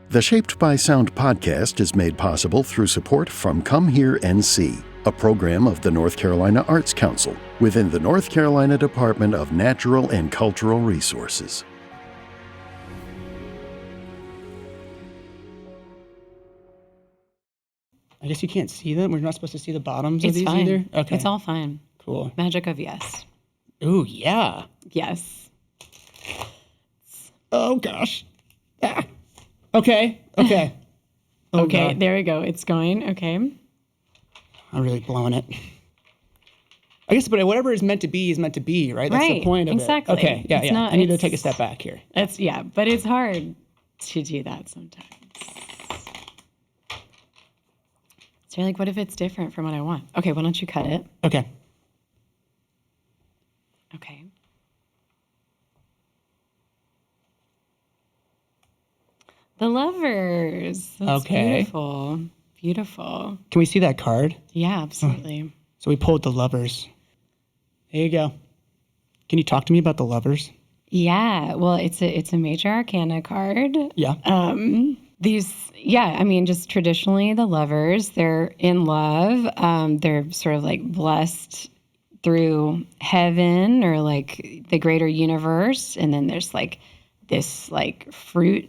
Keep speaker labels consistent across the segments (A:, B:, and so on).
A: The Shaped by Sound podcast is made possible through support from Come Here NC, a program of the North Carolina Arts Council within the North Carolina Department of Natural and Cultural Resources.
B: I guess you can't see them. We're not supposed to see the bottoms of these either? Okay.
C: It's all fine.
B: Cool.
C: Magic of yes.
B: Ooh, yeah.
C: Yes.
B: Oh, gosh. Ah. Okay. Oh,
C: okay,
B: God.
C: there we go. It's going. Okay.
B: I'm really blowing it. I guess, but whatever is meant to be, right? That's the point of
C: exactly.
B: it. Okay, yeah.
C: Not,
B: I need to take a step back here.
C: But it's hard to do that sometimes. So you're like, what if it's different from what I want? Okay, why don't you cut it?
B: Okay.
C: Okay. The Lovers. That's
B: okay.
C: Beautiful. Beautiful.
B: Can we see that card?
C: Yeah, absolutely.
B: So we pulled the Lovers. There you go. Can you talk to me about the Lovers?
C: Yeah. Well, it's a major arcana card.
B: Yeah.
C: Just traditionally the Lovers, they're in love. They're sort of like blessed through heaven or like the greater universe. And then there's like this like fruit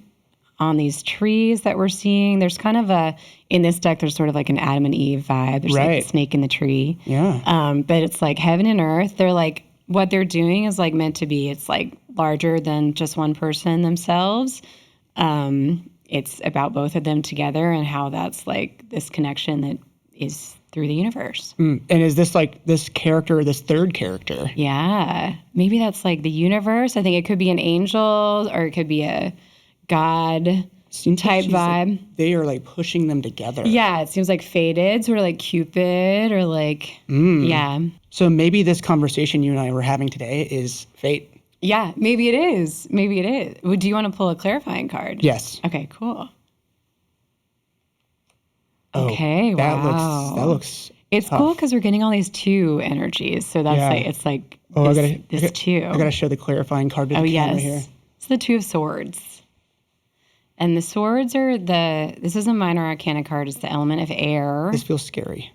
C: on these trees that we're seeing. There's kind of in this deck, there's sort of like an Adam and Eve vibe. There's like a snake in the tree.
B: Yeah.
C: But it's like heaven and earth. They're like, what they're doing is like meant to be. It's like larger than just one person themselves. It's about both of them together and how that's like this connection that is through the universe.
B: And is this like this character, this third character?
C: Yeah. Maybe that's like the universe. I think it could be an angel or it could be a God type vibe.
B: Like, they are like pushing them together.
C: Yeah, it seems like fated, sort of like Cupid or like, yeah.
B: So maybe this conversation you and I were having today is fate.
C: Yeah, maybe it is. Maybe it is. Do you want to pull a clarifying card?
B: Yes.
C: Okay, cool.
B: Oh,
C: okay, wow.
B: That looks
C: It's
B: tough.
C: cool because we're getting all these two energies. So that's like, it's like this two.
B: I got to show the clarifying card to the camera here.
C: It's the Two of Swords. And the swords are this is a minor arcana card. It's the element of air.
B: This feels scary.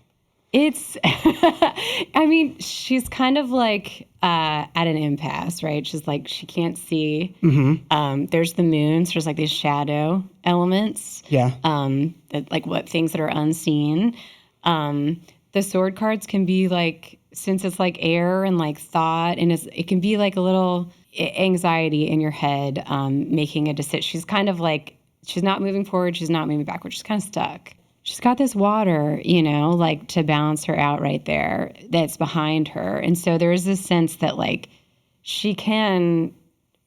C: It's, she's kind of like at an impasse, right? She's like, she can't see.
B: Mm-hmm.
C: There's the moon, so there's like these shadow elements.
B: Yeah.
C: Like what things that are unseen. The sword cards can be like, since it's like air and like thought, and it can be like a little anxiety in your head, making a decision. She's kind of like, she's not moving forward, she's not moving backward, she's kind of stuck. She's got this water, like to balance her out right there that's behind her. And so there is this sense that like she can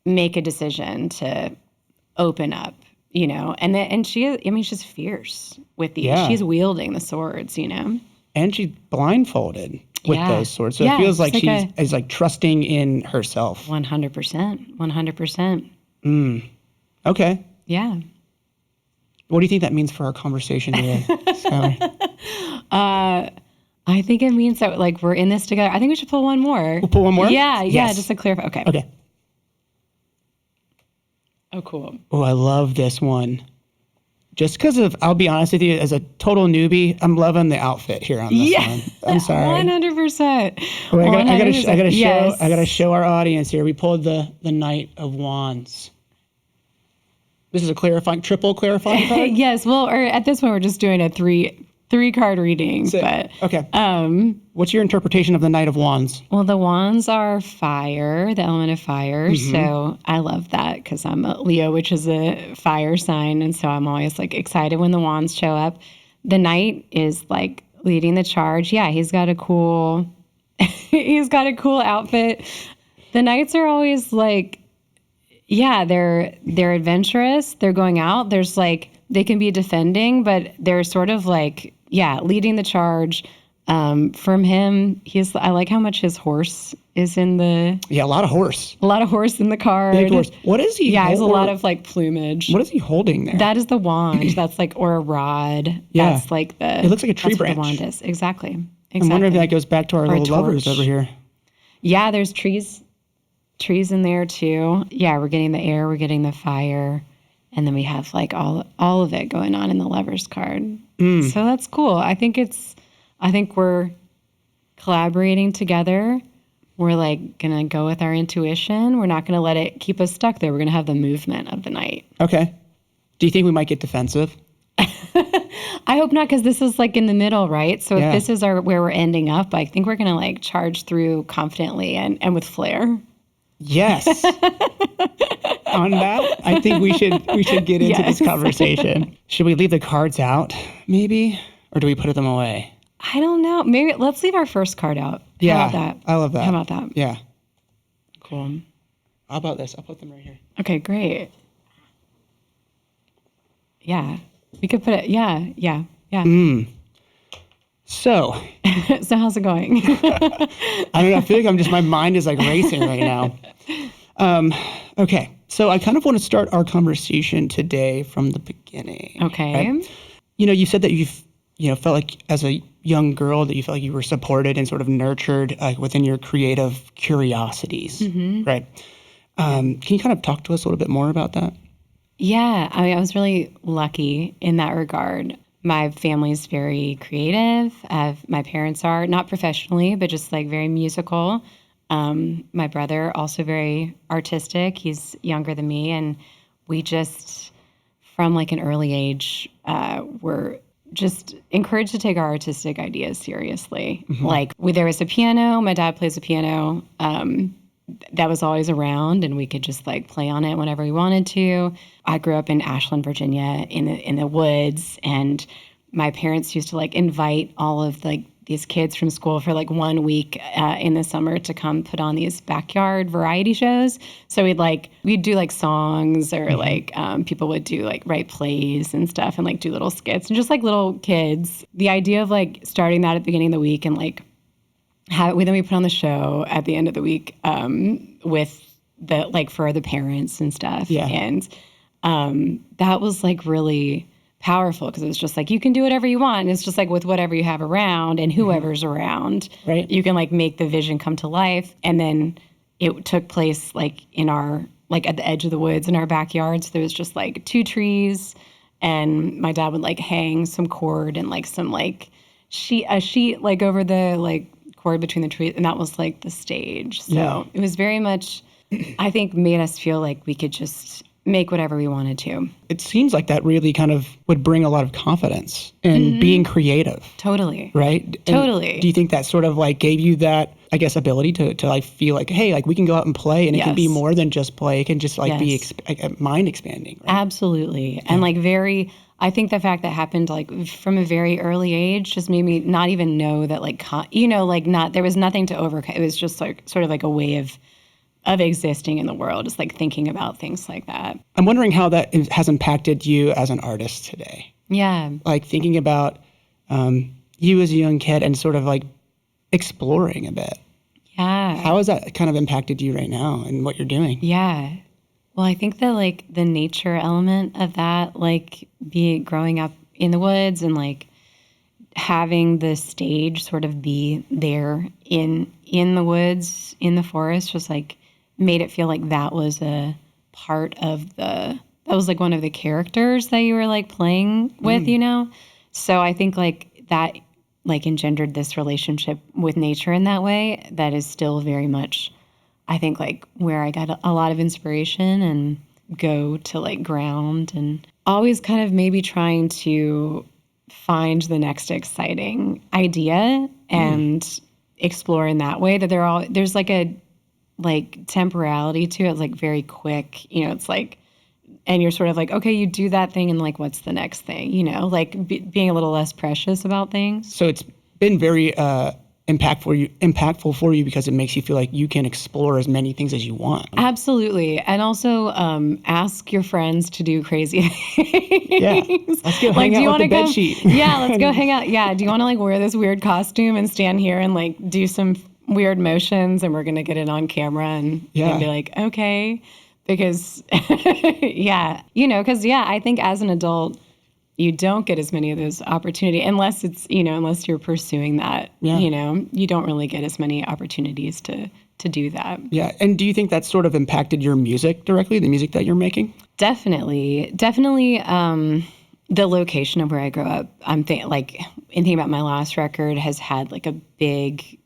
C: make a decision to open up, and she's fierce with these. Yeah. She's wielding the swords,
B: And she's blindfolded with those swords. So it feels like she's like trusting in herself.
C: 100%. 100%.
B: Okay.
C: Yeah.
B: What do you think that means for our conversation today, Skylar?
C: I think it means that like we're in this together. I think we should pull one more.
B: We'll pull one more?
C: Yeah,
B: yes.
C: Just to clarify. Okay. Oh, cool.
B: Oh, I love this one. Just because I'll be honest with you, as a total newbie, I'm loving the outfit here on this one. I'm sorry.
C: 100%.
B: I gotta show our audience here. We pulled the Knight of Wands. This is a triple clarifying card?
C: Yes. Well, or at this point, we're just doing a three card reading. But
B: okay. What's your interpretation of the Knight of Wands?
C: Well, the wands are fire, the element of fire. Mm-hmm. So I love that because I'm a Leo, which is a fire sign, and so I'm always like excited when the wands show up. The Knight is like leading the charge. Yeah, he's got a cool outfit. The Knights are always like, yeah, they're adventurous. They're going out. There's like, they can be defending, but they're sort of like, leading the charge. From him, I like how much his horse is in the... Yeah,
B: a lot of horse.
C: A lot of horse in the card.
B: Big horse. What is he?
C: Yeah, he has a lot of like plumage.
B: What is he holding there?
C: That is the wand. That's like, or a rod.
B: Yeah.
C: That's like the...
B: It looks like a tree branch.
C: What the wand is. Exactly.
B: I'm wondering if that goes back to our little lovers over here.
C: Yeah, there's trees in there too. Yeah, we're getting the air, we're getting the fire. And then we have like all of it going on in the lovers card. So that's cool. I think we're collaborating together. We're like going to go with our intuition. We're not going to let it keep us stuck there. We're going to have the movement of the night.
B: Okay. Do you think we might get defensive?
C: I hope not, because this is like in the middle, right? So if this is where we're ending up, I think we're going to like charge through confidently and with flair.
B: Yes. On that, I think we should get into this conversation. Should we leave the cards out, maybe? Or do we put them away?
C: I don't know. Maybe let's leave our first card out. How about that?
B: I love that.
C: How about that?
B: Yeah.
C: Cool.
B: How about this? I'll put them right here.
C: Okay, great. Yeah. We could put it, yeah.
B: So.
C: So how's it going?
B: I don't know. I feel like my mind is like racing right now. Okay. So I kind of want to start our conversation today from the beginning.
C: Okay.
B: Right? You said that you've, felt like as a young girl that you felt like you were supported and sort of nurtured within your creative curiosities, right? Can you kind of talk to us a little bit more about that?
C: Yeah, I was really lucky in that regard. My family's very creative. My parents are, not professionally, but just like very musical. My brother, also very artistic. He's younger than me. And we just, from like an early age, were just encouraged to take our artistic ideas seriously. Like there was a piano. My dad plays the piano. That was always around, and we could just like play on it whenever we wanted to. I grew up in Ashland, Virginia, in the woods, and my parents used to like invite all of like these kids from school for like 1 week in the summer to come put on these backyard variety shows. So we'd do like songs, or like people would do like write plays and stuff, and like do little skits, and just like little kids. The idea of like starting that at the beginning of the week and like then we put on the show at the end of the week with the like for the parents and stuff.
B: Yeah.
C: And that was like really powerful, because it was just like you can do whatever you want, and it's just like with whatever you have around and whoever's around,
B: right? You
C: can like make the vision come to life. And then it took place like in our like at the edge of the woods in our backyard. So there was just like 2 trees, and my dad would like hang some cord and like some like a sheet like over the like cord between the trees, and that was like the stage. So it was very much, I think, made us feel like we could just make whatever we wanted to.
B: It seems like that really kind of would bring a lot of confidence in being creative.
C: Totally.
B: Right?
C: Totally.
B: And do you think that sort of like gave you that, I guess, ability to like feel like, hey, like we can go out and play, and it can be more than just play. It can just like be mind expanding. Right?
C: Absolutely. And like I think the fact that happened like from a very early age just made me not even know that like, there was nothing to overcome. It was just like sort of like a way of existing in the world, just like thinking about things like that.
B: I'm wondering how that has impacted you as an artist today.
C: Yeah.
B: Like thinking about you as a young kid and sort of like exploring a bit.
C: Yeah.
B: How has that kind of impacted you right now and what you're doing?
C: Yeah. Well, I think that like the nature element of that, like growing up in the woods and like having the stage sort of be there in the woods, in the forest, just like made it feel like that was a part of that was like one of the characters that you were like playing with, So I think like that like engendered this relationship with nature in that way that is still very much, I think, like where I got a lot of inspiration and go to like ground, and always kind of maybe trying to find the next exciting idea and explore in that way. That there's like a like temporality to it. It's like very quick, it's like, and you're sort of like, okay, you do that thing, and like, what's the next thing? Like being a little less precious about things.
B: So it's been very impactful for you because it makes you feel like you can explore as many things as you want.
C: Absolutely. And also ask your friends to do crazy things.
B: Yeah. Let's go hang out with the bed sheet.
C: Yeah, let's go hang out. Yeah. Do you want to like wear this weird costume and stand here and like do some weird motions, and we're going to get it on camera and be like, okay. Because, I think as an adult, you don't get as many of those opportunities unless it's, unless you're pursuing that, you don't really get as many opportunities to to do that.
B: Yeah. And do you think that sort of impacted your music directly, the music that you're making?
C: Definitely. The location of where I grew up, thinking about my last record has had like a big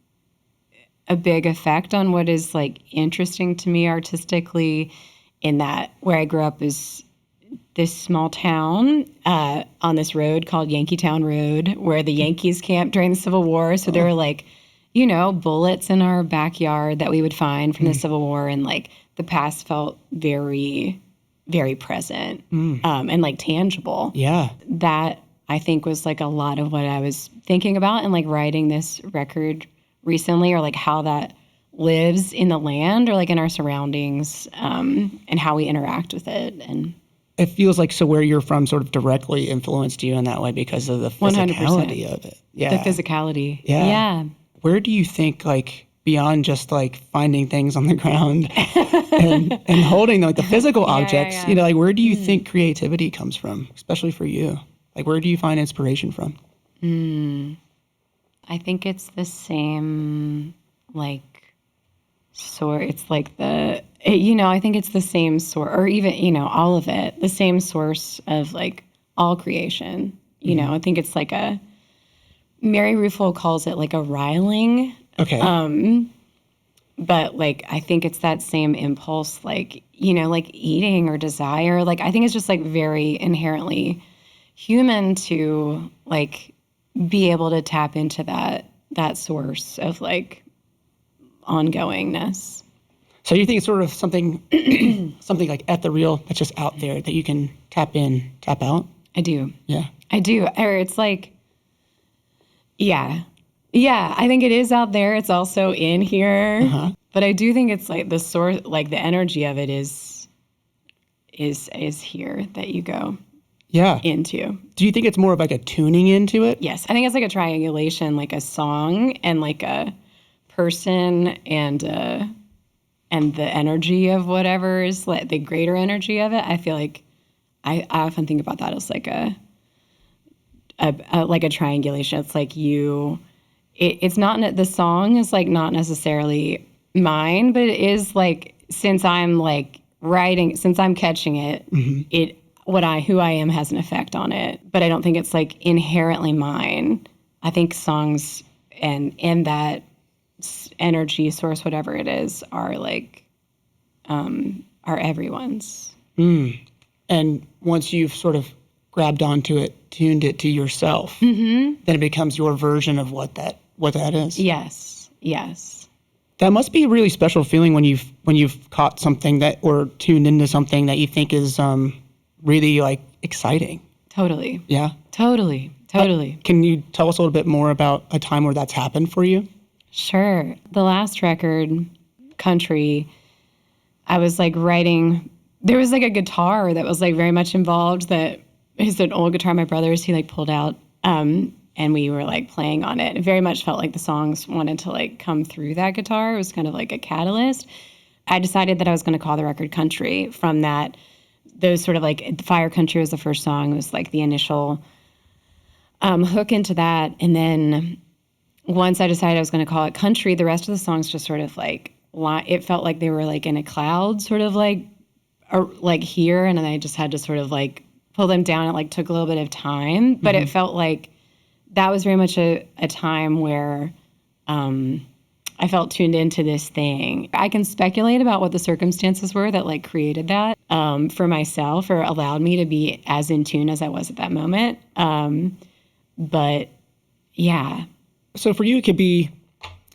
C: effect on what is like interesting to me artistically, in that where I grew up is this small town on this road called Yankeetown Road, where the Yankees camped during the Civil War. So there were like, bullets in our backyard that we would find from the Civil War. And like the past felt very, very present and like tangible.
B: Yeah.
C: That I think was like a lot of what I was thinking about and like writing this record recently, or like how that lives in the land or like in our surroundings, and how we interact with it. And
B: it feels like, so where you're from sort of directly influenced you in that way because of the physicality 100%. Of it. Yeah.
C: The physicality.
B: Yeah.
C: Yeah.
B: Where do you think, like, beyond just like finding things on the ground and holding like the physical objects, like where do you think creativity comes from, especially for you? Like, where do you find inspiration from?
C: I think it's the same, like, it's like I think it's the same source, or even, all of it, the same source of like all creation. I think it's like Mary Ruffalo calls it like a riling.
B: Okay.
C: But like, I think it's that same impulse, like, like eating or desire. Like, I think it's just like very inherently human to like be able to tap into that source of like ongoingness.
B: So you think it's sort of something like ethereal that's just out there that you can tap in, tap out?
C: I do.
B: Yeah.
C: I do. Or it's like, yeah, I think it is out there. It's also in here. Uh-huh. But I do think it's like the source, like the energy of it is here that you go into. Do you think it's more of like a tuning into it? Yes. I think it's like a triangulation, like a song and like a person and the energy of whatever is like the greater energy of it. I feel like I often think about that as like a triangulation. It's like it's not, the song is like not necessarily mine, but it is like, since I'm like writing, since I'm catching it, who I am has an effect on it. But I don't think it's like inherently mine. I think songs and that energy source, whatever it is, are like, are everyone's.
B: And once you've sort of grabbed onto it, tuned it to yourself, then it becomes your version of what that is.
C: Yes.
B: That must be a really special feeling when you've caught something or tuned into something that you think is really like exciting.
C: Totally.
B: Yeah.
C: Totally.
B: Can you tell us a little bit more about a time where that's happened for you?
C: Sure. The last record, Country, I was like writing. There was like a guitar that was like very much involved. That is an old guitar my brother's. He like pulled out, and we were like playing on it. It very much felt like the songs wanted to like come through that guitar. It was kind of like a catalyst. I decided that I was going to call the record Country from that. Those sort of like Fire Country was the first song. It was like the initial hook into that, and then once I decided I was going to call it Country, the rest of the songs just sort of like, it felt like they were like in a cloud, sort of like here, and then I just had to sort of like pull them down. It like took a little bit of time, but it felt like that was very much a time where I felt tuned into this thing. I can speculate about what the circumstances were that like created that for myself, or allowed me to be as in tune as I was at that moment. But yeah.
B: So for you, it could be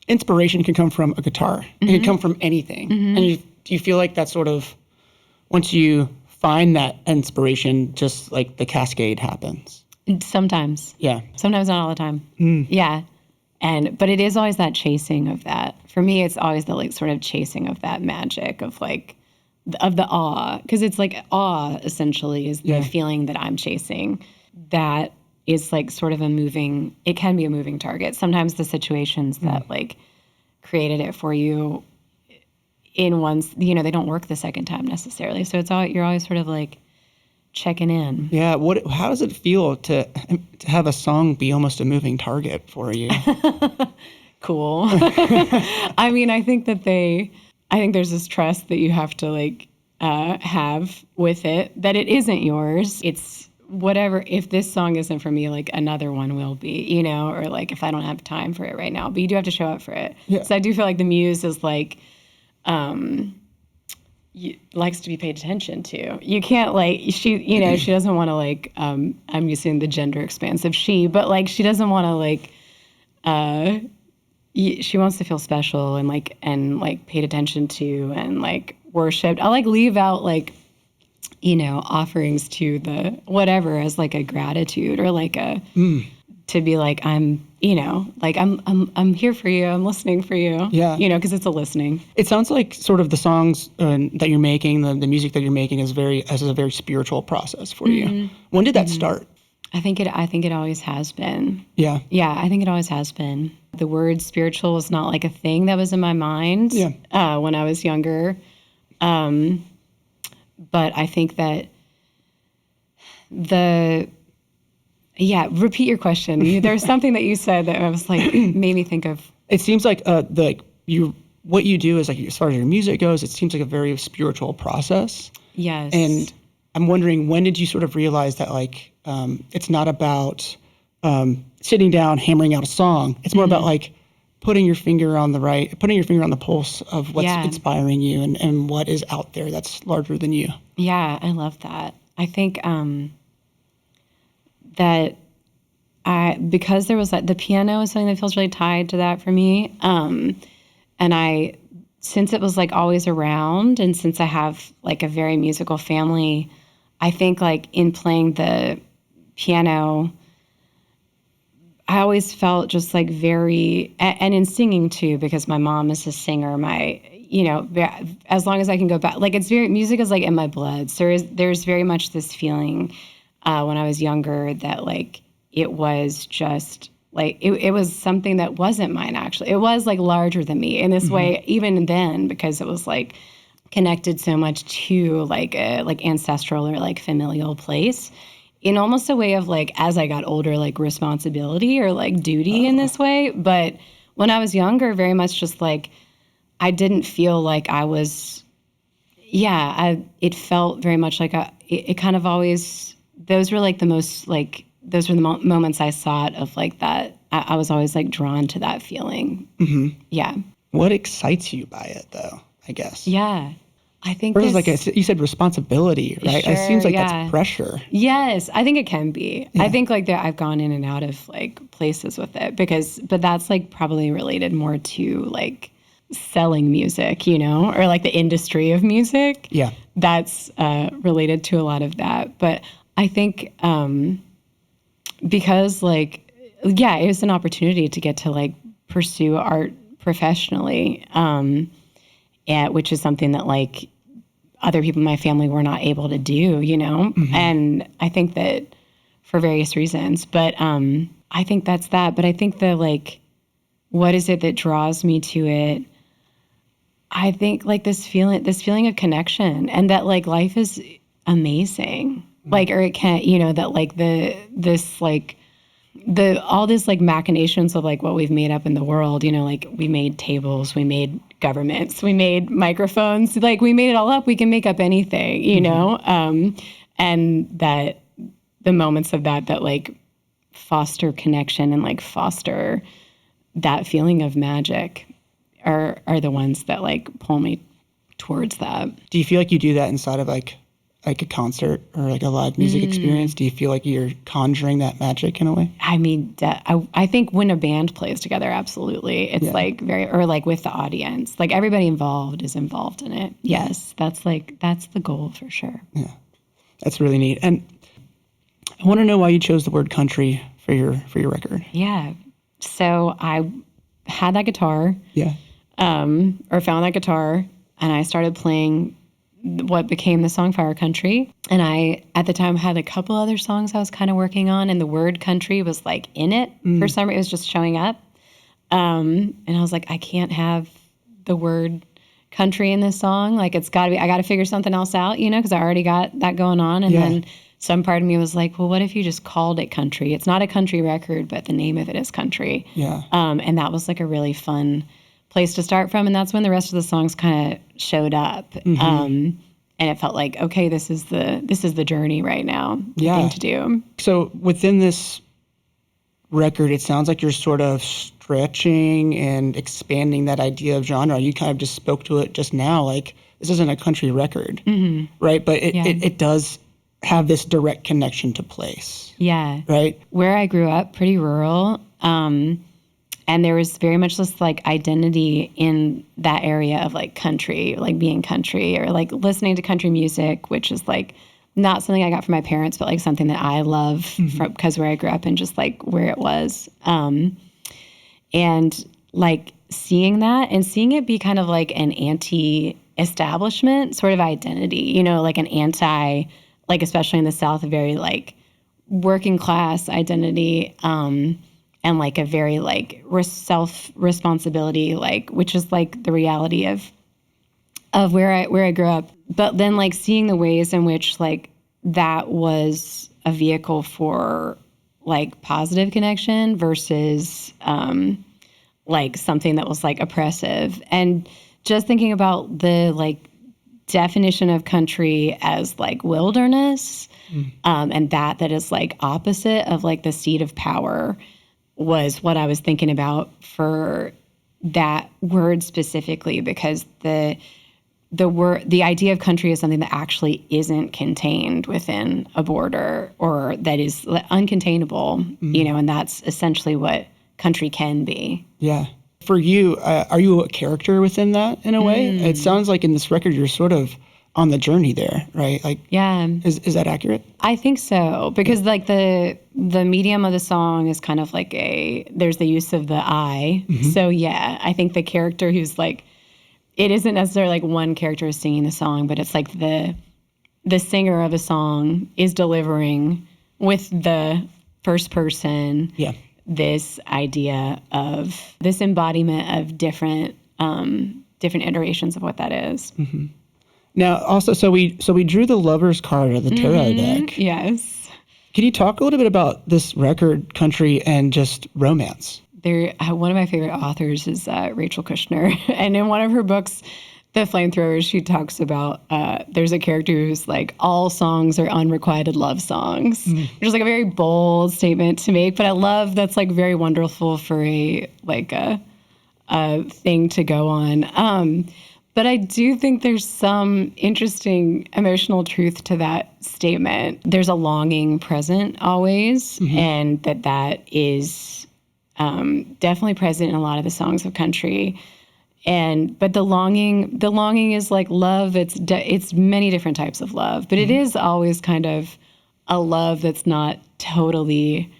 B: inspiration can come from a guitar. It can come from anything. And do you feel like that sort of, once you find that inspiration, just like the cascade happens?
C: Sometimes.
B: Yeah.
C: Sometimes, not all the time. Yeah. But it is always that chasing of that. For me, it's always the like sort of chasing of that magic of like, of the awe. Because it's like awe, essentially, is the feeling that I'm chasing. That is like sort of it can be a moving target. Sometimes the situations that like created it for you in one's, they don't work the second time necessarily. So you're always sort of like checking in.
B: Yeah. How does it feel to have a song be almost a moving target for you?
C: cool. I mean, I think there's this trust that you have to like have with it, that it isn't yours. It's whatever. If this song isn't for me, like another one will be, you know, or like if I don't have time for it right now, but you do have to show up for it. Yeah. So I do feel like the muse is like, likes to be paid attention to. You can't like, she, you know, she doesn't want to like, I'm using the gender expansive she, but like, she doesn't want to like, she wants to feel special and like paid attention to and like worshipped. I like leave out like, you know, offerings to the whatever as like a gratitude or like a to be like, I'm, you know, like I'm here for you. I'm listening for you. Yeah. You know, because it's a listening. It sounds like sort of the songs that you're making, the music that you're making is a very spiritual process for you. When did that start? I think it always has been. Yeah. Yeah, I think it always has been. The word spiritual was not like a thing that was in my mind when I was younger. But I think that repeat your question. There's something that you said that I was like, made me think of. It seems like what you do is like, as far as your music goes, it seems like a very spiritual process. Yes. And I'm wondering, when did you sort of realize that like, it's not about sitting down, hammering out a song. It's more about like putting your finger on the pulse of what's inspiring you and what is out there that's larger than you. Yeah, I love that. I think because there was the piano is something that feels really tied to that for me. And since it was like always around, and since I have like a very musical family, I think like in playing the piano, I always felt just like very, and in singing too, because my mom is a singer, as long as I can go back, like music is like in my blood. So there's very much this feeling when I was younger that like, it was just like, it was something that wasn't mine actually. It was like larger than me in this way, even then, because it was like connected so much to like a ancestral or like familial place. In almost a way of like, as I got older, like responsibility or like duty in this way. But when I was younger, very much just like, I didn't feel like I was, it felt very much like it kind of always, those were like the most like, those were the moments I sought of like that. I was always like drawn to that feeling. Mm-hmm. Yeah. What excites you by it though, I guess? Yeah. I think like you said, responsibility, right? Sure, it seems like that's pressure. Yes, I think it can be. Yeah. I think like that I've gone in and out of like places with it but that's like probably related more to like selling music, you know, or like the industry of music. Yeah, that's related to a lot of that. But I think because like, it was an opportunity to get to like pursue art professionally, which is something that like other people in my family were not able to do, you know? Mm-hmm. And I think that for various reasons, but I think that's that. But I think that like, what is it that draws me to it? I think like this feeling of connection, and that like life is amazing. Mm-hmm. Like, or it can't, you know, that like all this like machinations of like what we've made up in the world, you know, like we made tables, we made governments, we made microphones, like we made it all up. We can make up anything, you know? And that the moments of that like foster connection and like foster that feeling of magic are the ones that like pull me towards that. Do you feel like you do that inside of like a concert or like a live music experience? Do you feel like you're conjuring that magic in a way? I mean, I think when a band plays together, absolutely. It's like or like with the audience, like everybody involved is involved in it. Yes, that's the goal for sure. Yeah, that's really neat. And I want to know why you chose the word country for your record. Yeah, so I had that guitar. Yeah. Or found that guitar, and I started playing what became the song Fire Country. And I, at the time, had a couple other songs I was kind of working on, and the word country was like in it. For some reason, it was just showing up. And I was like, I can't have the word country in this song. Like, it's got to be, I got to figure something else out, you know, because I already got that going on. And then some part of me was like, well, what if you just called it country? It's not a country record, but the name of it is country.
B: Yeah.
C: And that was like a really fun place to start from. And that's when the rest of the songs kind of showed up. And it felt like, okay, this is the journey right now. Thing to do.
B: So within this record, it sounds like you're sort of stretching and expanding that idea of genre. You kind of just spoke to it just now, like this isn't a country record, right? But it does have this direct connection to place.
C: Yeah.
B: Right?
C: Where I grew up, pretty rural, and there was very much this like identity in that area of like country, like being country or like listening to country music, which is like not something I got from my parents, but like something that I love from because where I grew up and just like where it was. And like seeing that and seeing it be kind of like an anti-establishment sort of identity, you know, like an anti, like especially in the South, a very like working class identity, and like a very like self-responsibility, like which is like the reality of where I grew up. But then like seeing the ways in which like that was a vehicle for like positive connection versus like something that was like oppressive, and just thinking about the like definition of country as like wilderness, and that is like opposite of like the seat of power was what I was thinking about for that word specifically, because the idea of country is something that actually isn't contained within a border or that is uncontainable, you know, and that's essentially what country can be.
B: Yeah. For you, are you a character within that in a way? It sounds like in this record you're sort of on the journey there, right? Like,
C: yeah,
B: is that accurate?
C: I think so, because like the medium of the song is kind of like there's the use of the I. So yeah, I think the character who's like, it isn't necessarily like one character is singing the song, but it's like the singer of a song is delivering with the first person. Yeah. This idea of this embodiment of different iterations of what that is.
B: Now, also, so we drew the lover's card of the Terot deck.
C: Yes.
B: Can you talk a little bit about this record, country, and just romance?
C: One of my favorite authors is Rachel Kushner, and in one of her books, The Flamethrowers, she talks about there's a character who's like, all songs are unrequited love songs, which is like a very bold statement to make, but I love that's like very wonderful for a thing to go on. But I do think there's some interesting emotional truth to that statement. There's a longing present always, and that is definitely present in a lot of the songs of country. But the longing is like love. It's many different types of love, but it is always kind of a love that's not totally.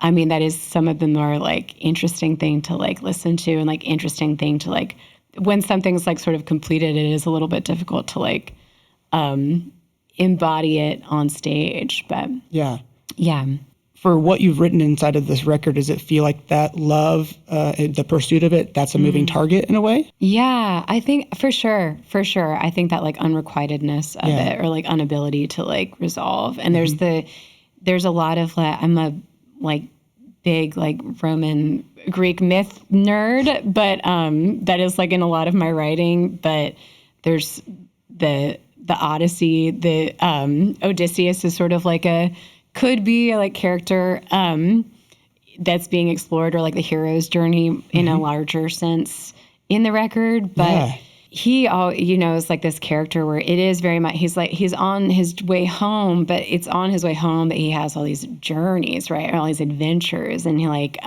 C: I mean, that is some of the more like interesting thing to like listen to, and like interesting thing to like when something's like sort of completed, it is a little bit difficult to like embody it on stage. But yeah.
B: For what you've written inside of this record, does it feel like that love, the pursuit of it, that's a moving target in a way? Yeah,
C: I think for sure. I think that like unrequitedness of it, or like inability to like resolve. And there's a lot of I'm a like big like Roman Greek myth nerd, but that is like in a lot of my writing. But there's the Odyssey, the Odysseus is sort of like could be a like character that's being explored, or like the hero's journey in a larger sense in the record. But he is like this character where it is very much, he's on his way home, but it's on his way home that he has all these journeys, right? All these adventures. And he like,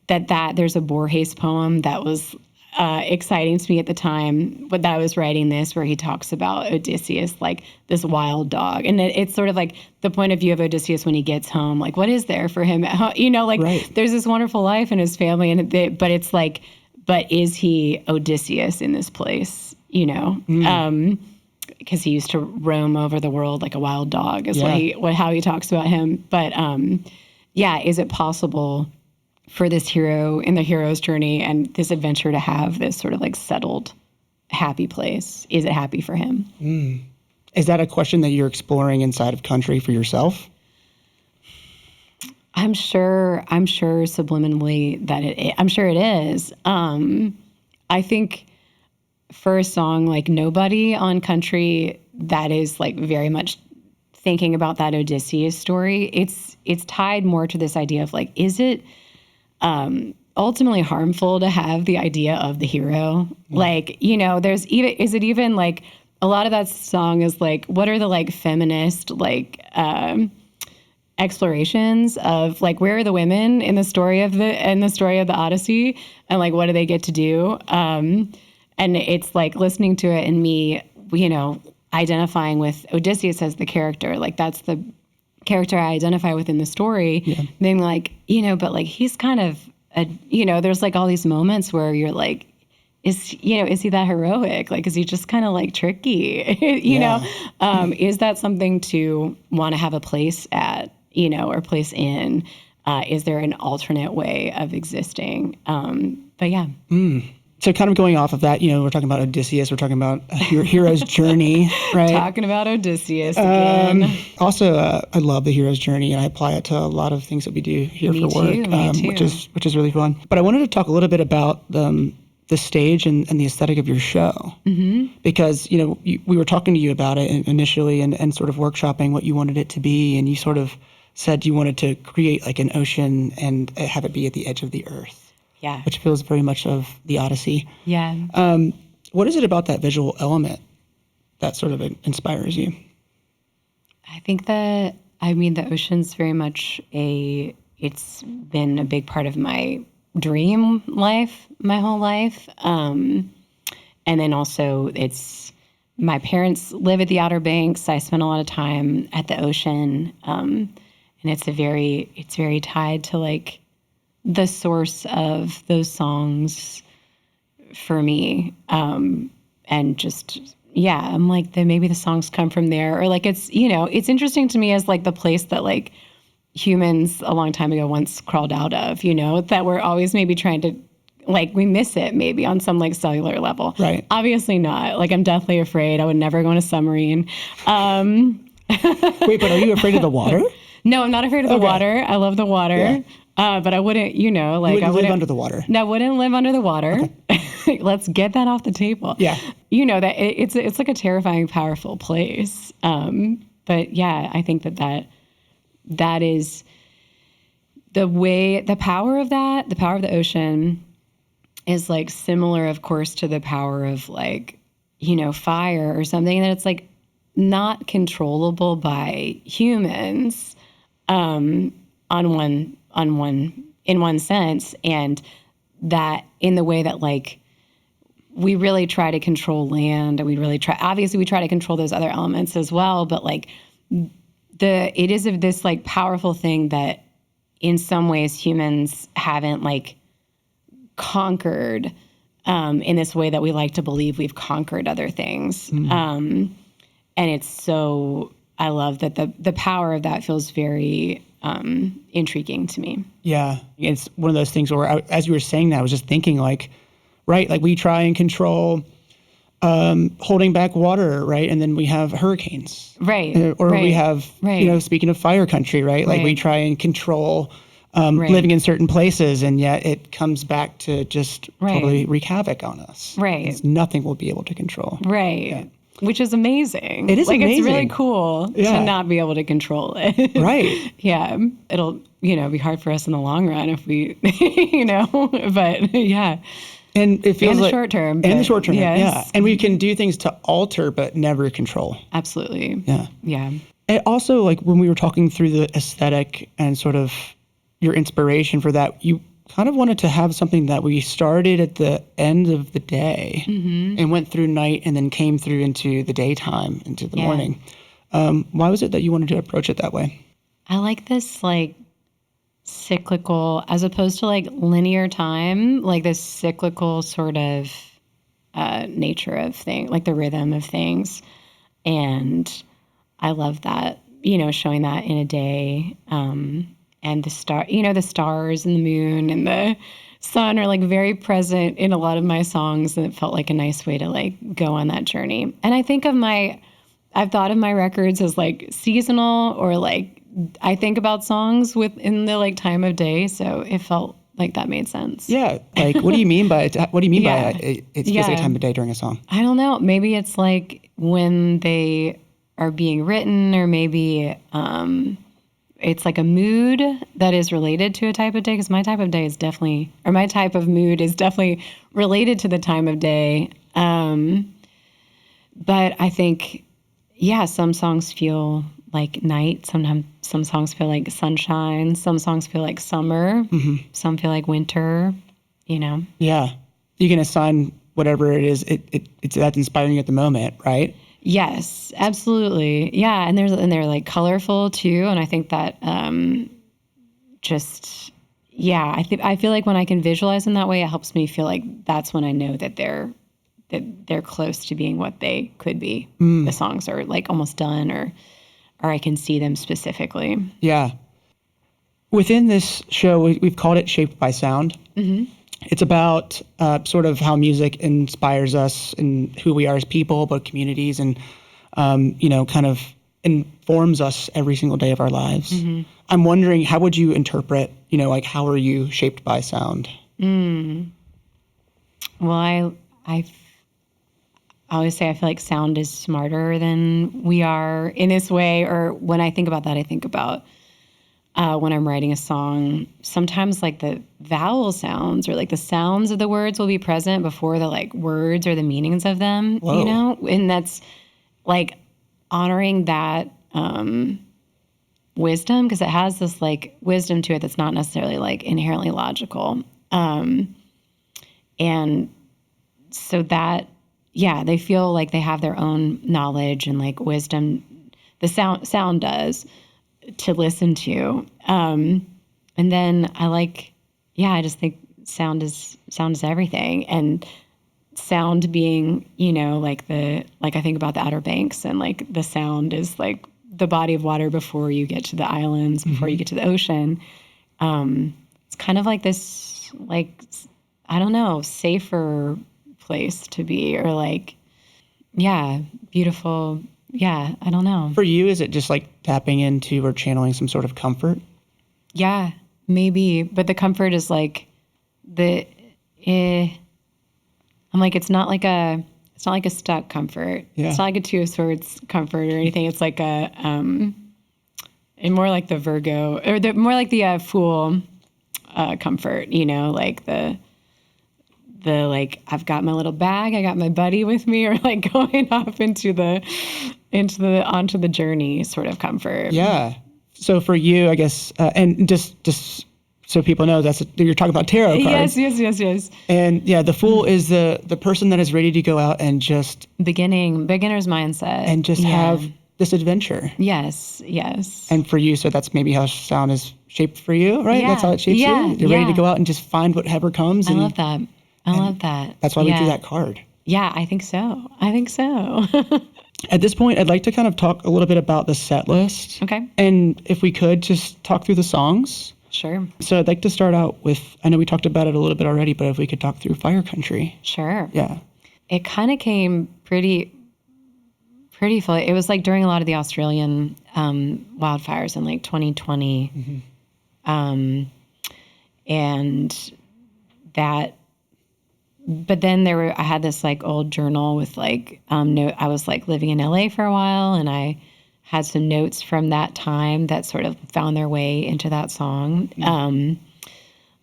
C: that there's a Borges poem that was exciting to me at the time when I was writing this, where he talks about Odysseus, like this wild dog. And it's sort of like the point of view of Odysseus when he gets home, like what is there for him at home? You know, like there's this wonderful life in his family, but it's like, but is he Odysseus in this place, you know? Because he used to roam over the world like a wild dog is how he talks about him. But is it possible for this hero in the hero's journey and this adventure to have this sort of like settled, happy place? Is it happy for him?
B: Is that a question that you're exploring inside of country for yourself?
C: I'm sure subliminally that I'm sure it is. I think for a song like Nobody on country, that is like very much thinking about that Odysseus story. It's tied more to this idea of like, is it ultimately harmful to have the idea of the hero? Like, is it even like, a lot of that song is like, what are the like feminist like explorations of like, where are the women in the story of the Odyssey, and like what do they get to do? And it's like listening to it and me, identifying with Odysseus as the character, like that's the character I identify with in the story. Yeah. Then like, but like he's kind of there's like all these moments where you're like, is he that heroic? Like, is he just kind of like tricky? Is that something to want to have a place at, or place in? Is there an alternate way of existing? But yeah.
B: So kind of going off of that, we're talking about Odysseus, we're talking about your hero's journey, right?
C: Talking about Odysseus again.
B: Also, I love the hero's journey, and I apply it to a lot of things that we do here for work,
C: me too.
B: which is really fun. But I wanted to talk a little bit about the stage and the aesthetic of your show, because we were talking to you about it initially and sort of workshopping what you wanted it to be, and you sort of said you wanted to create like an ocean and have it be at the edge of the earth, which feels very much of the Odyssey. What is it about that visual element that sort of inspires you?
C: I think the ocean's very much it's been a big part of my dream life my whole life. And then also my parents live at the Outer Banks. I spend a lot of time at the ocean. And it's very tied to like the source of those songs for me. And just, I'm like maybe the songs come from there, or like it's interesting to me as like the place that like humans a long time ago once crawled out of, that we're always maybe trying to, like, we miss it maybe on some like cellular level.
B: Right.
C: Obviously not. Like, I'm deathly afraid. I would never go on a submarine.
B: Wait, but are you afraid of the water?
C: No, I'm not afraid of the water. I love the water. Yeah. But I wouldn't,
B: I wouldn't live under the water.
C: No, I wouldn't live under the water. Okay. Let's get that off the table.
B: Yeah.
C: That it's like a terrifying, powerful place. But yeah, I think that is the power of the ocean is like similar, of course, to the power of like, fire or something, that it's like not controllable by humans, in one sense. And that in the way that like, we really try to control land, and obviously we try to control those other elements as well, but like, it is of this like powerful thing that in some ways humans haven't like conquered in this way that we like to believe we've conquered other things. And it's so, I love that the power of that feels very intriguing to me. Yeah.
B: It's one of those things where as you were saying that, I was just thinking like, right, like we try and control holding back water, right? And then we have hurricanes.
C: Right.
B: Or we have, speaking of fire country, right? Like we try and control living in certain places, and yet it comes back to just totally wreak havoc on us.
C: Right.
B: It's nothing we'll be able to control.
C: Right. Yeah. Which is amazing.
B: It is
C: like,
B: amazing.
C: It's really cool to not be able to control it.
B: Right.
C: Yeah. It'll, be hard for us in the long run if we, but yeah.
B: And it feels
C: in the
B: like,
C: short term.
B: And the short term,
C: yes.
B: yeah. And we can do things to alter, but never control.
C: Absolutely.
B: Yeah.
C: Yeah.
B: And also, like, when we were talking through the aesthetic and sort of your inspiration for that, you kind of wanted to have something that we started at the end of the day and went through night and then came through into the daytime, into the morning. Why was it that you wanted to approach it that way?
C: I like this, like, cyclical, as opposed to like linear time, like this cyclical sort of nature of things, like the rhythm of things. And I love that, showing that in a day. And the the stars and the moon and the sun are like very present in a lot of my songs. And it felt like a nice way to like go on that journey. And I think of my I've thought of my records as like seasonal, or like I think about songs within the like time of day. So it felt like that made sense.
B: Yeah. Like, what do you mean by it? What do you mean
C: Yeah.
B: by it's specific time of day during a song?
C: I don't know. Maybe it's like when they are being written, or maybe it's like a mood that is related to a type of day. Because my type of day is definitely, or my type of mood is definitely related to the time of day. But I think, yeah, some songs feel like night. Sometimes some songs feel like sunshine. Some songs feel like summer. Mm-hmm. Some feel like winter, you know?
B: Yeah. You can assign whatever it is, it's that's inspiring you at the moment, right?
C: Yes, absolutely. Yeah, and they're like colorful too, and I think that I feel like when I can visualize in that way, it helps me feel like that's when I know that they're close to being what they could be. The songs are like almost done, or I can see them specifically.
B: Yeah. Within this show, we've called it Shaped by Sound. Mm-hmm. It's about sort of how music inspires us and who we are as people, but communities, and kind of informs us every single day of our lives. Mm-hmm. I'm wondering, how would you interpret, like, how are you shaped by sound?
C: Well, I always say I feel like sound is smarter than we are in this way. Or when I think about that, I think about when I'm writing a song, sometimes like the vowel sounds or like the sounds of the words will be present before the like words or the meanings of them.
B: Whoa.
C: And that's like honoring that wisdom, because it has this like wisdom to it that's not necessarily like inherently logical. And so that, yeah, they feel like they have their own knowledge and like wisdom. The sound does, to listen to. And then I just think sound is everything. And sound being, like I think about the Outer Banks, and like the sound is like the body of water before you get to the islands, before you get to the ocean. It's kind of like this, like, I don't know, safer place to be, or like, yeah, beautiful. Yeah, I don't know.
B: For you, is it just like tapping into or channeling some sort of comfort?
C: Yeah, maybe. But the comfort is like I'm like, it's not like a stuck comfort.
B: Yeah. It's
C: not like a Two of Swords comfort or anything. It's like and more like the Virgo, or more like the Fool comfort, like the like, I've got my little bag, I got my buddy with me, or like going off onto the journey sort of comfort.
B: Yeah. So for you, I guess, and just so people know, you're talking about tarot cards.
C: Yes.
B: And yeah, the Fool is the person that is ready to go out and just
C: beginner's mindset,
B: and just have this adventure.
C: Yes.
B: And for you, so that's maybe how sound is shaped for you, right?
C: Yeah.
B: That's how it shapes you. You're ready to go out and just find whatever comes.
C: I love that.
B: That's why we do that card.
C: Yeah, I think so.
B: At this point, I'd like to kind of talk a little bit about the set list.
C: Okay.
B: And if we could, just talk through the songs.
C: Sure.
B: So I'd like to start out with, I know we talked about it a little bit already, but if we could talk through Fire Country.
C: Sure.
B: Yeah.
C: It kind of came pretty fully. It was like during a lot of the Australian wildfires in like 2020. Mm-hmm. And that... But then I had this like old journal with like, I was like living in LA for a while, and I had some notes from that time that sort of found their way into that song.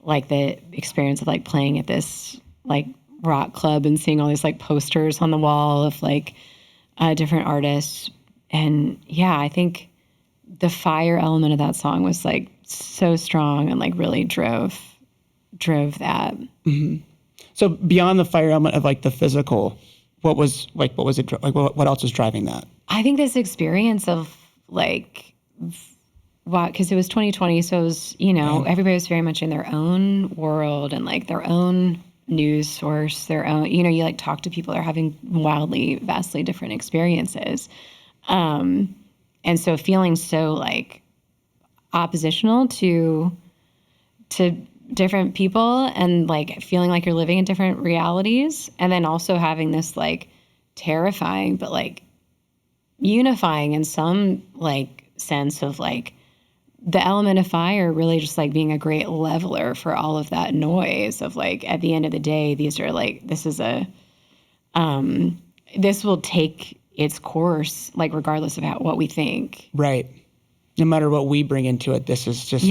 C: Like the experience of like playing at this like rock club and seeing all these like posters on the wall of like different artists. And yeah, I think the fire element of that song was like so strong and like really drove that. Mm-hmm.
B: So beyond the fire element of like the physical, what else was driving that?
C: I think this experience of like, because it was 2020, so it was, everybody was very much in their own world and like their own news source, their own, you like talk to people that are having vastly different experiences. And so feeling so like oppositional to different people, and like feeling like you're living in different realities, and then also having this like terrifying but like unifying in some like sense of like the element of fire really just like being a great leveler for all of that noise of like, at the end of the day, these are like, this will take its course, like regardless of what we think.
B: Right. No matter what we bring into it, this is just,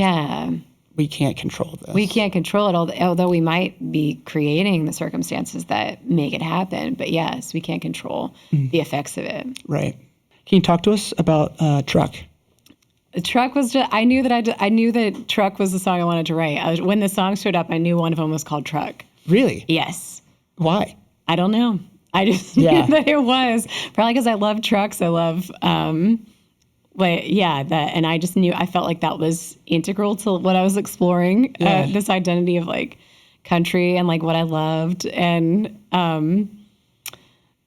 B: we can't control this.
C: We can't control it, although we might be creating the circumstances that make it happen. But yes, we can't control the effects of it.
B: Right. Can you talk to us about Truck?
C: The Truck was just, I knew that Truck was the song I wanted to write. When the song showed up, I knew one of them was called Truck.
B: Really?
C: Yes.
B: Why?
C: I don't know. I just knew that it was. Probably because I love trucks. I love, and I just knew, I felt like that was integral to what I was exploring, this identity of like country and like what I loved. And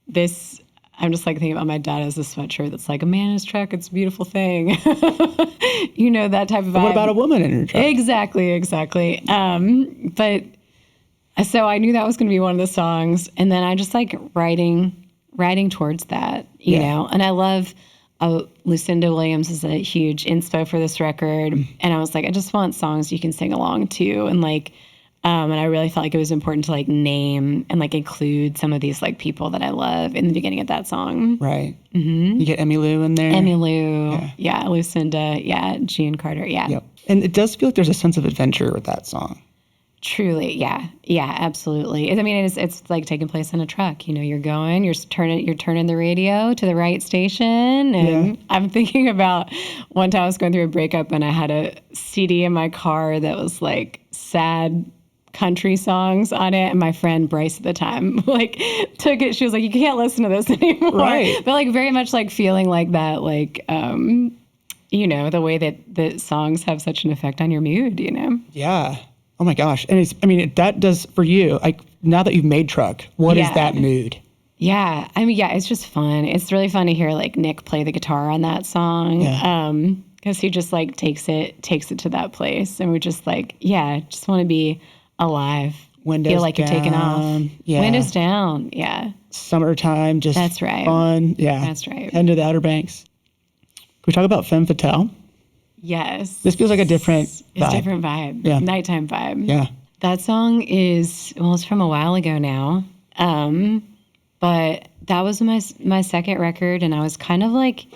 C: this, I'm just like thinking about my dad as a sweatshirt that's like, a man in his truck, it's a beautiful thing. That type of vibe.
B: What about a woman in her truck?
C: Exactly. But so I knew that was going to be one of the songs. And then I just like writing towards that, you know. And I love Lucinda Williams is a huge inspo for this record. And I was like, I just want songs you can sing along to. And like, and I really felt like it was important to like name and like include some of these like people that I love in the beginning of that song.
B: Right. Mm-hmm. You get Emmylou in there.
C: Emmylou. Yeah. Lucinda. Yeah. Gene Carter. Yeah.
B: Yep. And it does feel like there's a sense of adventure with that song.
C: Truly. Yeah. Yeah, absolutely. I mean, it's like taking place in a truck. You're going, you're turning the radio to the right station. And I'm thinking about one time I was going through a breakup and I had a CD in my car that was like sad country songs on it, and my friend Bryce at the time like took it. She was like, you can't listen to this anymore. Right. But like very much like feeling like that, like the way that the songs have such an effect on your mood,
B: Yeah. Oh my gosh. And that does for you, like now that you've made Truck, what is that mood?
C: Yeah. It's just fun. It's really fun to hear like Nick play the guitar on that song. Yeah. Because he just like takes it to that place, and we're just like, just want to be alive.
B: Windows
C: feel like
B: down.
C: You're taking off.
B: Yeah.
C: Windows down. Yeah.
B: Summertime, just
C: that's right.
B: Fun. Yeah.
C: That's right.
B: Head to the Outer Banks. Can we talk about Femme Fatale?
C: Yes.
B: This feels like a different vibe.
C: It's a different vibe.
B: Yeah.
C: Nighttime vibe.
B: Yeah.
C: That song it's from a while ago now. But that was my second record, and I was kind of like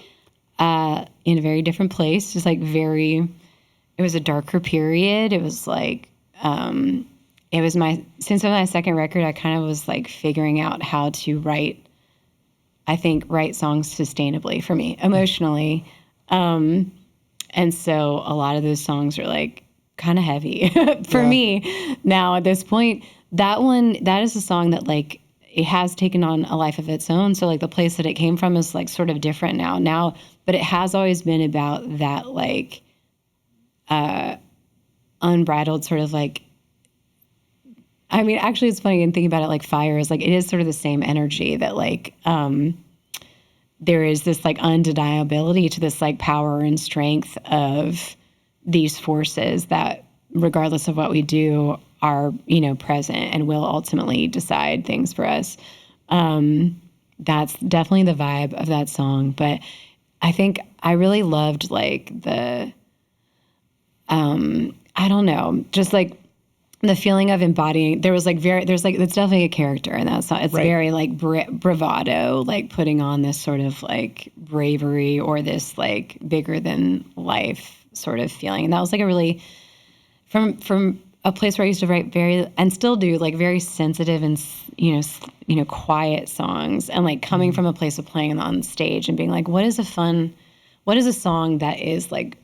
C: in a very different place. Just like it was a darker period. It was like since my second record, I kind of was like figuring out how to write songs sustainably for me emotionally. And so a lot of those songs are like kind of heavy for me now at this point. That is a song that like, it has taken on a life of its own. So like the place that it came from is like sort of different now, but it has always been about that like, unbridled sort of like, actually it's funny in thinking about it, like fire is like, it is sort of the same energy that like, there is this like undeniability to this like power and strength of these forces that regardless of what we do are, present and will ultimately decide things for us. That's definitely the vibe of that song. But I think I really loved like the, I don't know, just like the feeling of embodying, it's definitely a character in that song. It's very like bravado, like putting on this sort of like bravery or this like bigger than life sort of feeling. And that was like a really, from a place where I used to write very, and still do, like very sensitive and, quiet songs, and like coming from a place of playing on stage and being like, what is a song that is like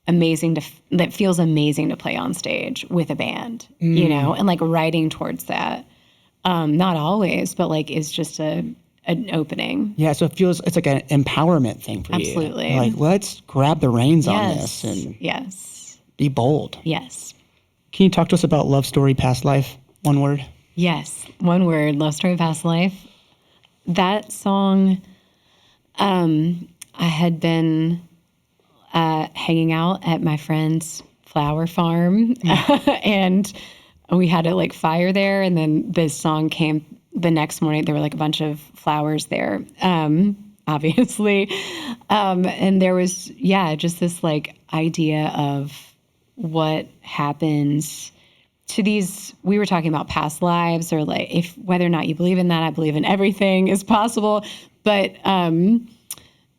C: amazing that feels amazing to play on stage with a band, and like writing towards that. Not always, but like it's just an opening.
B: Yeah, so it's like an empowerment thing for you.
C: Absolutely.
B: Like, let's grab the reins on this and be bold.
C: Yes.
B: Can you talk to us about Love Story Past Life? One word.
C: Yes, one word. Love Story Past Life. That song, I had been hanging out at my friend's flower farm, and we had a like fire there, and then this song came the next morning. There were like a bunch of flowers there, and obviously. And there was, just this like idea of what happens to these, we were talking about past lives, or like if whether or not you believe in that, I believe in everything is possible. But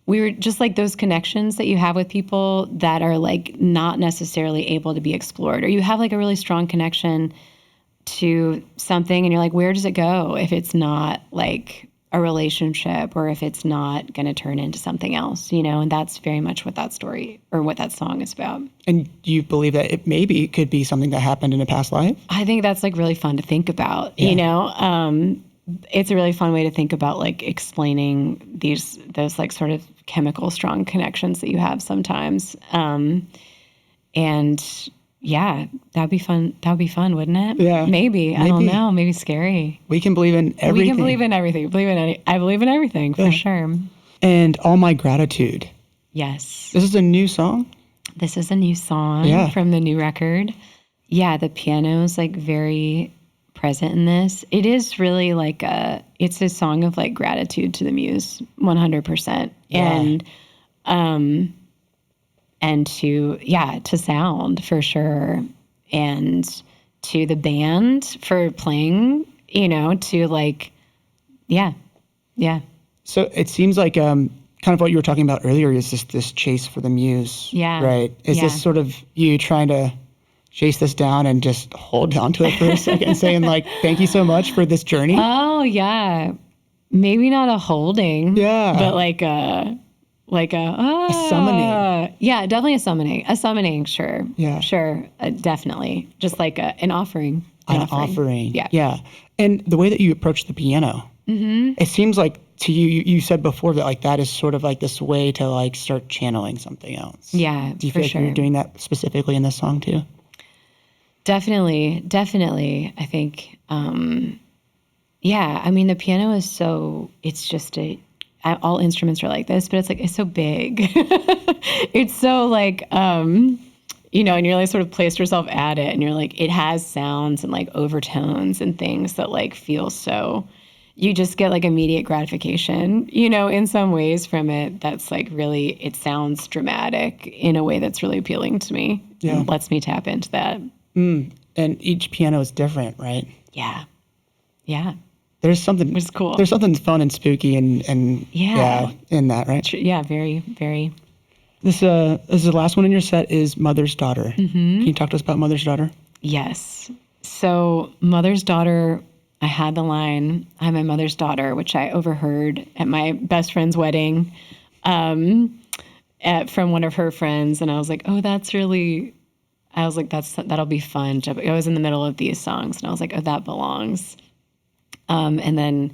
C: we were just like those connections that you have with people that are like not necessarily able to be explored, or you have like a really strong connection to something and you're like, where does it go if it's not like a relationship, or if it's not going to turn into something else, and that's very much what that story or what that song is about.
B: And do you believe that it could be something that happened in a past life?
C: I think that's like really fun to think about, it's a really fun way to think about like explaining those like sort of chemical strong connections that you have sometimes. And yeah, that'd be fun. That would be fun, wouldn't it?
B: Yeah.
C: Maybe. I don't know. Maybe scary.
B: We can believe in everything.
C: We can believe in everything. I believe in everything for sure.
B: And All My Gratitude.
C: Yes.
B: This is a new song?
C: This is a new song from the new record. Yeah, the piano is like very present in this. It is really like it's a song of like gratitude to the muse, 100%.
B: Yeah.
C: And to sound for sure, and to the band for playing, to like, yeah.
B: So it seems like kind of what you were talking about earlier is just this chase for the muse.
C: Yeah.
B: Right? Is this sort of you trying to chase this down and just hold on to it for a second, saying like, thank you so much for this journey?
C: Oh, yeah. Maybe not a holding.
B: Yeah.
C: But like a
B: summoning.
C: Yeah, definitely a summoning. A summoning, sure.
B: Yeah.
C: Sure, definitely. Just like an offering.
B: An offering.
C: Yeah.
B: Yeah. And the way that you approach the piano, it seems like to you said before that like that is sort of like this way to like start channeling something else.
C: Yeah,
B: do you feel like you're doing that specifically in this song too?
C: Definitely. I think, I mean, the piano is it's just all instruments are like this, but it's so big. It's so like, and you're like sort of placed yourself at it, and you're like, it has sounds and like overtones and things that like feel so, you just get like immediate gratification, in some ways from it. That's like really, it sounds dramatic in a way that's really appealing to me.
B: Yeah.
C: And lets me tap into that.
B: And each piano is different, right?
C: Yeah.
B: There's something,
C: it's cool.
B: There's something fun and spooky and in that, right?
C: Yeah, very, very.
B: This is the last one in your set is Mother's Daughter. Mm-hmm. Can you talk to us about Mother's Daughter?
C: Yes. So Mother's Daughter, I had the line, I'm my mother's daughter, which I overheard at my best friend's wedding from one of her friends. And I was like, that'll be fun. I was in the middle of these songs and I was like, oh, that belongs. And then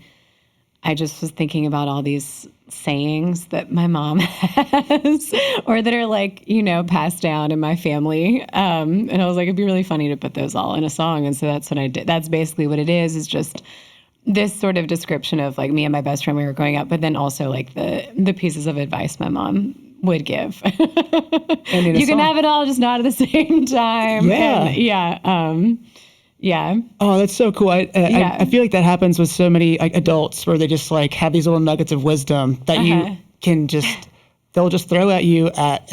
C: I just was thinking about all these sayings that my mom has or that are like, passed down in my family. And I was like, it'd be really funny to put those all in a song. And so that's what I did. That's basically what it is just this sort of description of like me and my best friend, we were growing up, but then also like the pieces of advice my mom would give. And you can have it all, just not at the same time.
B: Yeah.
C: And yeah.
B: Oh, that's so cool. I feel like that happens with so many like adults where they just like have these little nuggets of wisdom that you can they'll just throw at you at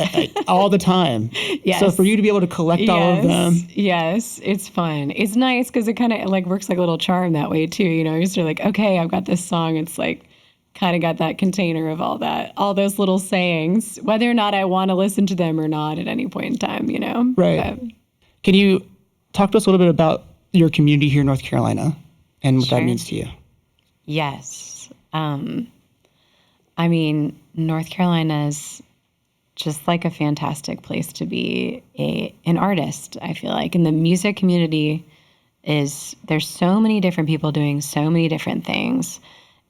B: all the time.
C: Yes.
B: So for you to be able to collect all of them.
C: Yes, it's fun. It's nice because it kind of like works like a little charm that way too. You're just like, okay, I've got this song. It's like kind of got that container of all those little sayings, whether or not I want to listen to them or not at any point in time,
B: Right. But, can you talk to us a little bit about your community here in North Carolina and what that means to you?
C: Yes. I mean, North Carolina is just like a fantastic place to be an artist, I feel like. And the music community there's so many different people doing so many different things.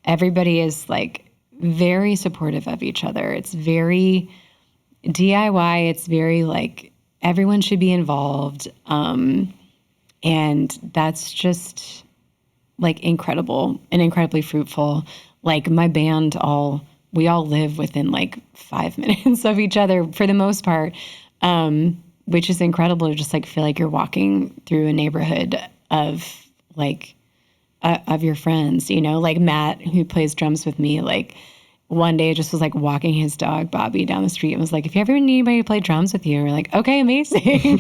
C: Everybody is like very supportive of each other. It's very DIY. It's very like everyone should be involved. And that's just like incredible and incredibly fruitful. Like my band, we all live within like 5 minutes of each other for the most part, which is incredible to just like feel like you're walking through a neighborhood of like of your friends, like Matt, who plays drums with me, like one day just was like walking his dog Bobby down the street and was like, if you ever need anybody to play drums with you, we're like, okay, amazing.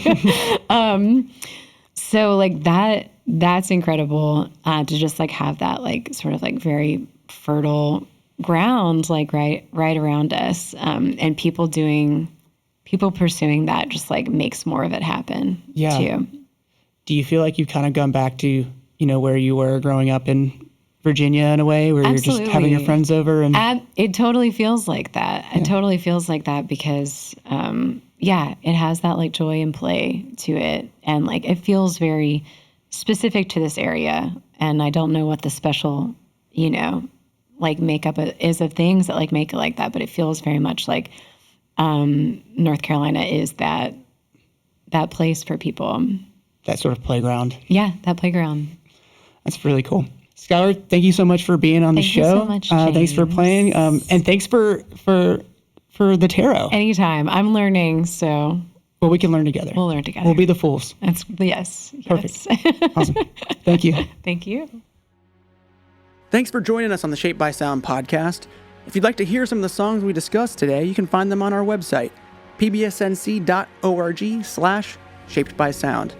C: So like that's incredible to just like have that like sort of like very fertile ground like right around us, and people pursuing that just like makes more of it happen too.
B: Do you feel like you've kind of gone back to, where you were growing up in Virginia in a way, where
C: Absolutely.
B: You're just having your friends over? And
C: it totally feels like that. It totally feels like that because, it has that like joy and play to it. And like, it feels very specific to this area. And I don't know what the special, like makeup is of things that like make it like that, but it feels very much like North Carolina is that place for people.
B: That sort of playground.
C: Yeah, that playground.
B: That's really cool. Skylar, thank you so much for being on the show.
C: Thank you so much, James.
B: Thanks for playing, and thanks for the tarot.
C: Anytime. I'm learning, so.
B: Well, we can learn together.
C: We'll learn together.
B: We'll be the fools.
C: Yes.
B: Perfect. Awesome. Thank you.
C: Thank you.
B: Thanks for joining us on the Shaped by Sound podcast. If you'd like to hear some of the songs we discussed today, you can find them on our website, pbsnc.org/shapedbysound.